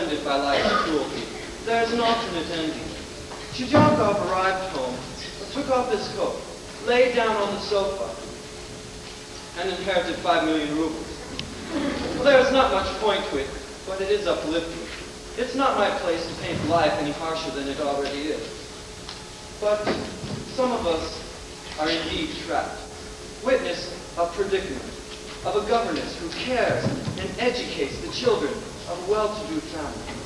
offended by life's cruelty. There is an alternate ending. Chudyakov arrived home, took off his coat, lay down on the sofa, and inherited 5 million rubles. Well, there is not much point to it, but it is uplifting. It's not my place to paint life any harsher than it already is. But some of us are indeed trapped. Witness a predicament of a governess who cares and educates the children of a well-to-do family.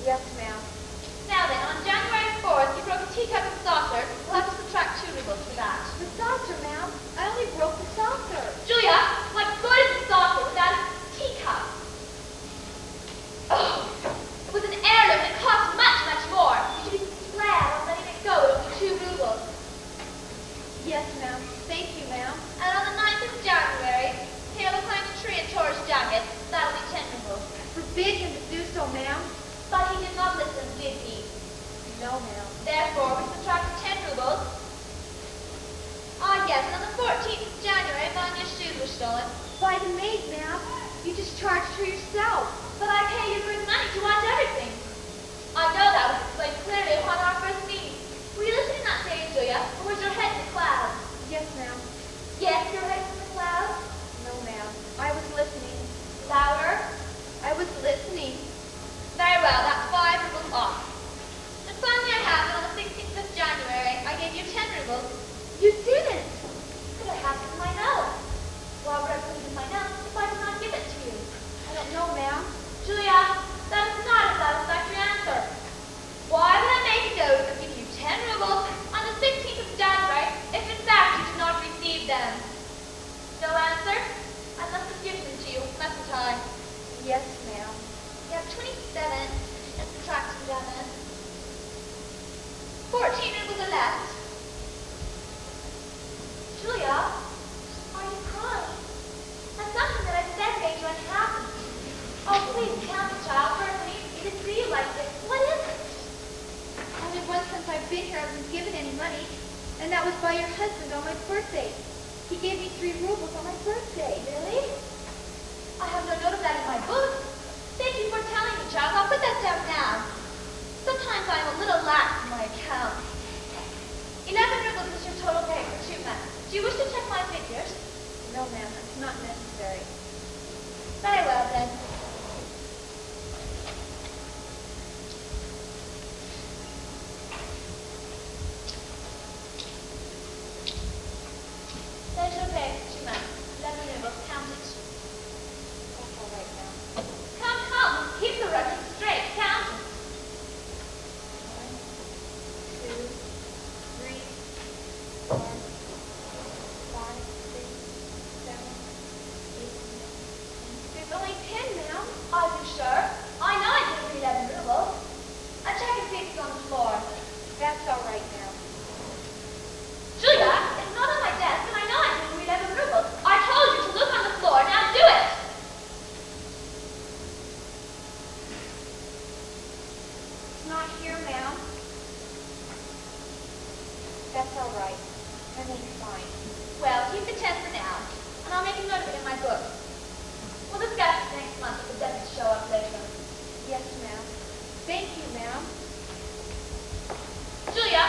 Yes, ma'am. Now then, on January 4th, you broke a teacup and saucer Yes, ma'am. Thank you, ma'am. And on the 9th of January, he'll have climbed a tree and tore his jacket. That'll be 10 rubles. Forbid him to do so, ma'am. But he did not listen, did he? No, ma'am. Therefore, we subtract 10 rubles. Ah, yes, and on the 14th of January, Vanya's shoes were stolen. By the maid, ma'am. You discharged her yourself. But I pay you good money to watch everything. I know that was explained clearly upon our first meeting. Were you listening that day, Julia, or was your head in the clouds? Yes, ma'am. Yes, your head in the clouds? No, ma'am. I was listening. Louder? I was listening. Very well, that's 5 rubles off. And finally I have it on the 16th of January. I gave you 10 rubles. You didn't. Could I have it in my note? Why would I put it in my note if I did not give it to you? I don't know, ma'am. Julia, that is not a satisfactory answer. Why would I make a note of giving you 10 rubles on the 16th of January if in fact you did not receive them? No answer? I must have given them to you, mustn't I? Yes, ma'am. You have 27 and subtract from them. 14 rubles are left. Julia, are you crying? Has something that I said made you unhappy? Oh, please count it, child. Personally, it is for you like this. What is it? Only once since I've been here I've been given any money, and that was by your husband on my birthday. He gave me 3 rubles on my birthday. Really? I have no note of that in my book. Thank you for telling me, child. I'll put that down now. Sometimes I am a little lax in my account. 11 rubles is your total pay for 2 months. Do you wish to check my figures? No, ma'am. It's not necessary. Very well, then. There's your pay for 2 months. 11 rubles. Count it. That's all right, ma'am. Come, come. Keep the record straight. Count it. 1, 2, 3, 4, 5, 6, 7, 8, 9, 10. There's only 10, ma'am. Are you sure? I know I gave you 11 rubles. A check and fix on the floor. That's all right, ma'am. Julia, it's not on my desk, and I know I gave you 11 rubles. I told you to look on the floor. Now do it. It's not here, ma'am. That's all right. Everything's fine. Well, keep the 10 for now, and I'll make a note of it in my book. We'll discuss it next month if it doesn't show up later. Yes, ma'am. Thank you, ma'am. Julia,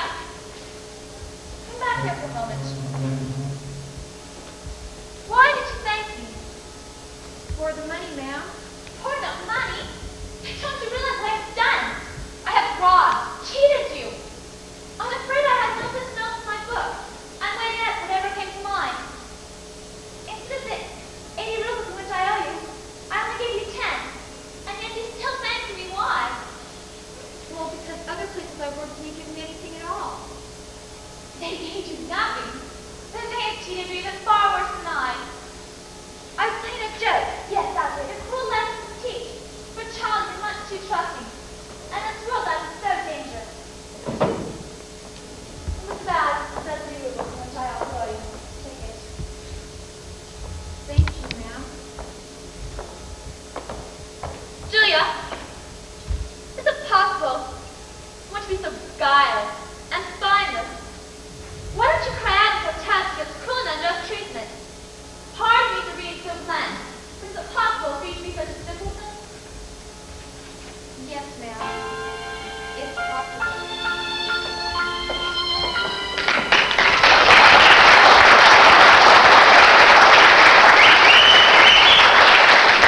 come back here for a moment. Why did you thank me? For the money, ma'am. For the money? Don't you realize what I've done? I have robbed, cheated you. I'm afraid I had no business notes in my book. I'm waiting at whatever came to mind. Instead of the 80 rubles in which I owe you, I only gave you 10. And yet you still thank me. Why? Well, because other places I've worked didn't give me anything at all. They gave you nothing. Then they have cheated you even far worse than I. I was playing a joke. Yes, that's it. A cruel lesson to teach. For a child, you're much too trusting. And this world that is so dangerous. It was bad. That's the rules which I also owe you. Take it. Thank you, ma'am. Julia, is it possible you want to be so guileless and spineless? Why don't you cry out and protest against cruel and unjust treatment? Pardon me to read so blunt, but is it possible for you to be such a simpleton? Yes, ma'am.